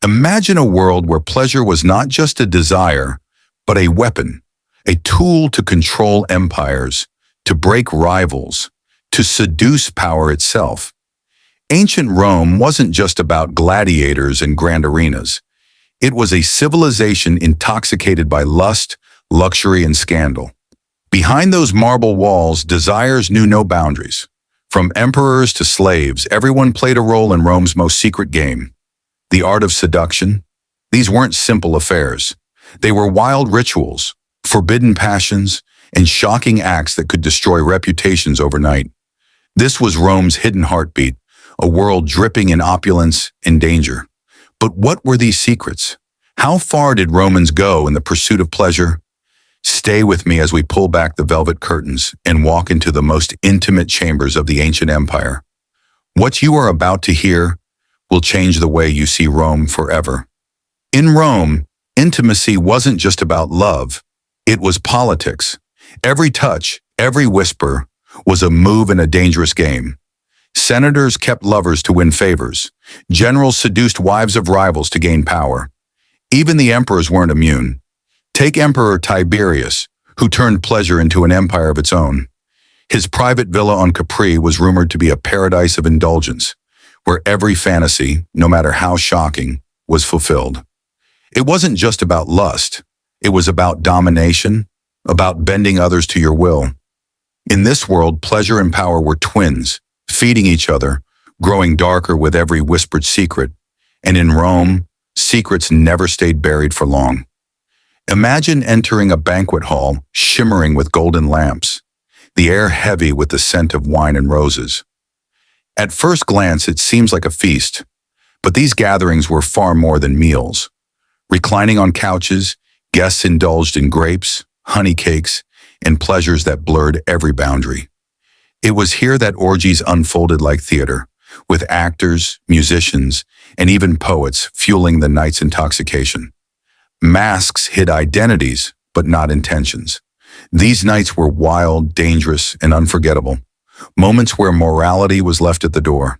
Imagine a world where pleasure was not just a desire, but a weapon, a tool to control empires, to break rivals, to seduce power itself. Ancient Rome wasn't just about gladiators and grand arenas. It was a civilization intoxicated by lust, luxury, and scandal. Behind those marble walls, desires knew no boundaries. From emperors to slaves, everyone played a role in Rome's most secret game. The art of seduction. These weren't simple affairs. They were wild rituals, forbidden passions, and shocking acts that could destroy reputations overnight. This was Rome's hidden heartbeat, a world dripping in opulence and danger. But what were these secrets? How far did Romans go in the pursuit of pleasure? Stay with me as we pull back the velvet curtains and walk into the most intimate chambers of the ancient empire. What you are about to hear will change the way you see Rome forever. In Rome, intimacy wasn't just about love. It was politics. Every touch, every whisper was a move in a dangerous game. Senators kept lovers to win favors. Generals seduced wives of rivals to gain power. Even the emperors weren't immune. Take Emperor Tiberius, who turned pleasure into an empire of its own. His private villa on Capri was rumored to be a paradise of indulgence, where every fantasy, no matter how shocking, was fulfilled. It wasn't just about lust. It was about domination, about bending others to your will. In this world, pleasure and power were twins, feeding each other, growing darker with every whispered secret. And in Rome, secrets never stayed buried for long. Imagine entering a banquet hall shimmering with golden lamps, the air heavy with the scent of wine and roses. At first glance, it seems like a feast, but these gatherings were far more than meals. Reclining on couches, guests indulged in grapes, honey cakes, and pleasures that blurred every boundary. It was here that orgies unfolded like theater, with actors, musicians, and even poets fueling the night's intoxication. Masks hid identities, but not intentions. These nights were wild, dangerous, and unforgettable, moments where morality was left at the door.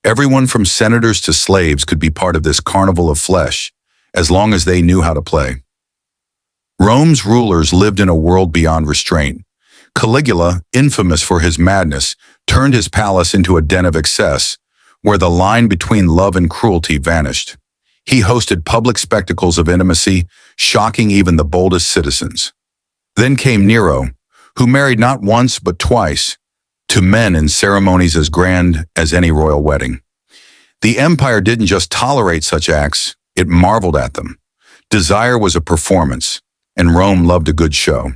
Everyone from senators to slaves could be part of this carnival of flesh, as long as they knew how to play. Rome's rulers lived in a world beyond restraint. Caligula, infamous for his madness, turned his palace into a den of excess, where the line between love and cruelty vanished. He hosted public spectacles of intimacy, shocking even the boldest citizens. Then came Nero, who married not once but twice, to men in ceremonies as grand as any royal wedding. The empire didn't just tolerate such acts, it marveled at them. Desire was a performance, and Rome loved a good show.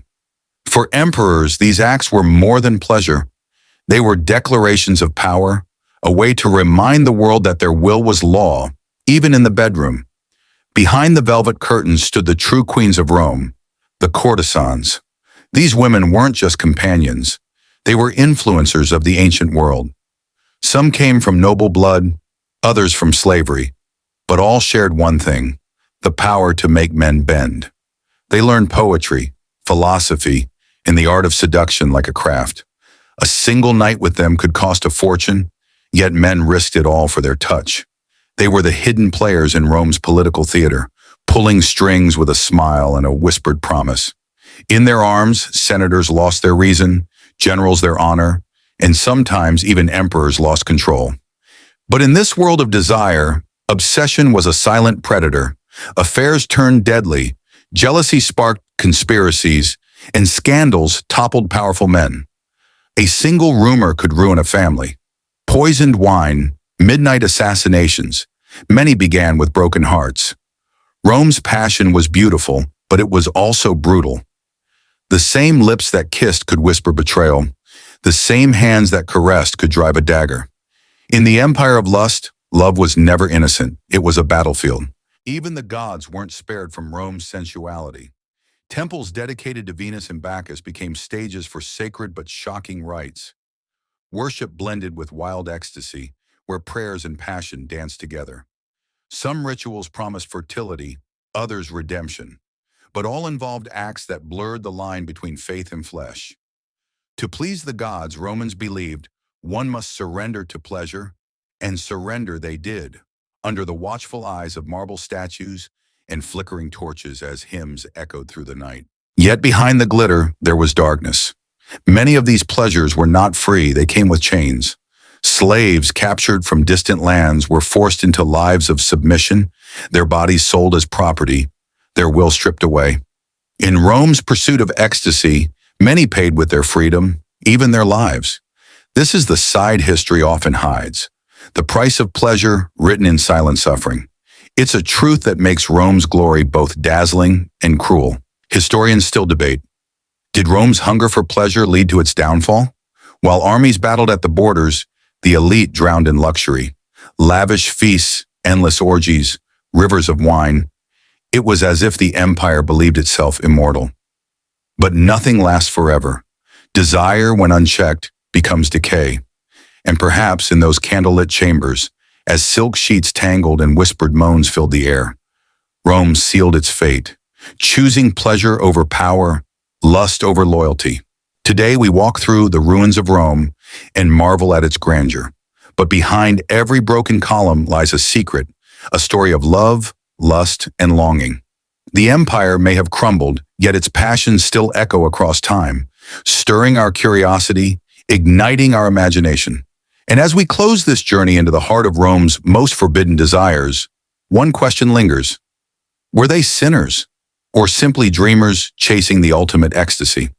For emperors, these acts were more than pleasure. They were declarations of power, a way to remind the world that their will was law, even in the bedroom. Behind the velvet curtains stood the true queens of Rome, the courtesans. These women weren't just companions. They were influencers of the ancient world. Some came from noble blood, others from slavery, but all shared one thing, the power to make men bend. They learned poetry, philosophy, and the art of seduction like a craft. A single night with them could cost a fortune, yet men risked it all for their touch. They were the hidden players in Rome's political theater, pulling strings with a smile and a whispered promise. In their arms, senators lost their reason, generals their honor, and sometimes even emperors lost control. But in this world of desire, obsession was a silent predator. Affairs turned deadly, jealousy sparked conspiracies, and scandals toppled powerful men. A single rumor could ruin a family. Poisoned wine, midnight assassinations. Many began with broken hearts. Rome's passion was beautiful, but it was also brutal. The same lips that kissed could whisper betrayal. The same hands that caressed could drive a dagger. In the empire of lust, love was never innocent. It was a battlefield. Even the gods weren't spared from Rome's sensuality. Temples dedicated to Venus and Bacchus became stages for sacred but shocking rites. Worship blended with wild ecstasy, where prayers and passion danced together. Some rituals promised fertility, others redemption, but all involved acts that blurred the line between faith and flesh. To please the gods, Romans believed one must surrender to pleasure, and surrender they did, under the watchful eyes of marble statues and flickering torches as hymns echoed through the night. Yet behind the glitter, there was darkness. Many of these pleasures were not free, they came with chains. Slaves captured from distant lands were forced into lives of submission, their bodies sold as property, their will stripped away. In Rome's pursuit of ecstasy, many paid with their freedom, even their lives. This is the side history often hides, the price of pleasure written in silent suffering. It's a truth that makes Rome's glory both dazzling and cruel. Historians still debate. Did Rome's hunger for pleasure lead to its downfall? While armies battled at the borders, the elite drowned in luxury. Lavish feasts, endless orgies, rivers of wine. It was as if the empire believed itself immortal. But nothing lasts forever. Desire, when unchecked, becomes decay. And perhaps in those candlelit chambers, as silk sheets tangled and whispered moans filled the air, Rome sealed its fate, choosing pleasure over power, lust over loyalty. Today we walk through the ruins of Rome and marvel at its grandeur. But behind every broken column lies a secret, a story of love, lust, and longing. The empire may have crumbled, yet its passions still echo across time, stirring our curiosity, igniting our imagination. And as we close this journey into the heart of Rome's most forbidden desires, one question lingers. Were they sinners, or simply dreamers chasing the ultimate ecstasy?